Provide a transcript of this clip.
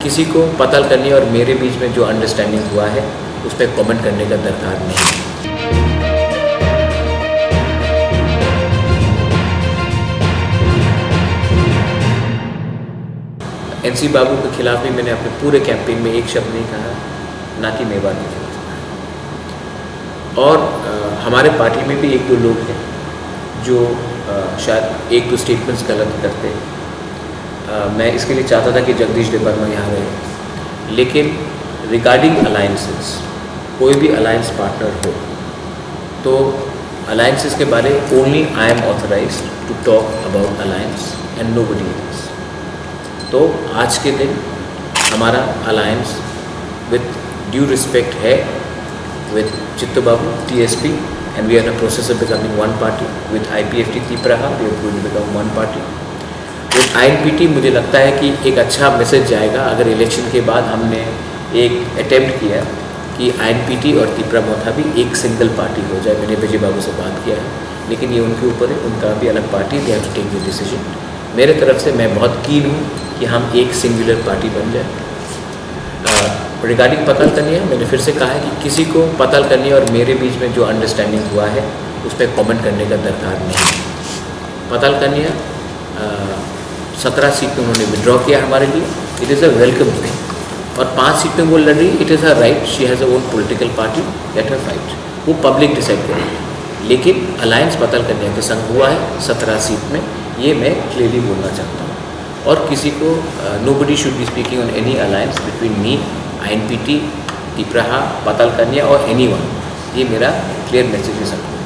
किसी को पता करनी और मेरे बीच में जो अंडरस्टैंडिंग हुआ है उस पर कमेंट करने का दरकार नहीं। एनसी बाबू के खिलाफ भी मैंने अपने पूरे कैंपेन में एक शब्द नहीं कहा, ना कि मेवाड़ के खिलाफ। और हमारे पार्टी में भी एक दो लोग हैं जो शायद एक दो स्टेटमेंट्स गलत करते हैं। मैं इसके लिए चाहता था कि जगदीश देवर्मा यहाँ रहे, लेकिन रिगार्डिंग अलायंसेस, कोई भी अलायंस पार्टनर हो तो अलायंसेस के बारे only I am authorised to talk about alliance and nobody else. तो आज के दिन हमारा अलायंस विथ ड्यू रिस्पेक्ट है with Chittu Babu TSP, and we are in process of becoming one party with IPFT Tipraha, we are going to become one party with INPT। मुझे लगता है कि एक अच्छा मैसेज जाएगा अगर इलेक्शन के बाद हमने एक अटेम्प्ट किया कि INPT और तिपरामोथा भी एक सिंगल पार्टी हो जाए। मैंने विजय बाबू से बात किया है, लेकिन ये उनके ऊपर है, उनका भी अलग party, they have to take the decision. मेरे तरफ से मैं बहुत कीन हूँ कि हम एक सिंगुलर पार्टी बन जाए। रिगार्डिंग पताल कन्या, मैंने फिर से कहा है कि किसी को पताल कन्या और मेरे बीच में जो अंडरस्टैंडिंग हुआ है उस पर कमेंट करने का दरकार नहीं। पताल कन्या 17 सीट में उन्होंने विड्रॉ किया हमारे लिए, it is a welcome thing. और 5 सीट में वो लड़ रही, it is a right, she has a own political party, let her fight, वो पब्लिक डिसाइड करेगी। लेकिन अलायंस पताल कन्या के संग हुआ है 17 सीट में, ये मैं क्लियरली बोलना चाहता हूँ। और किसी को nobody should be speaking on any alliance between me, INPT, Tipraha, पताल कन्या और एनीवन, ये मेरा क्लियर मैसेज है सबको।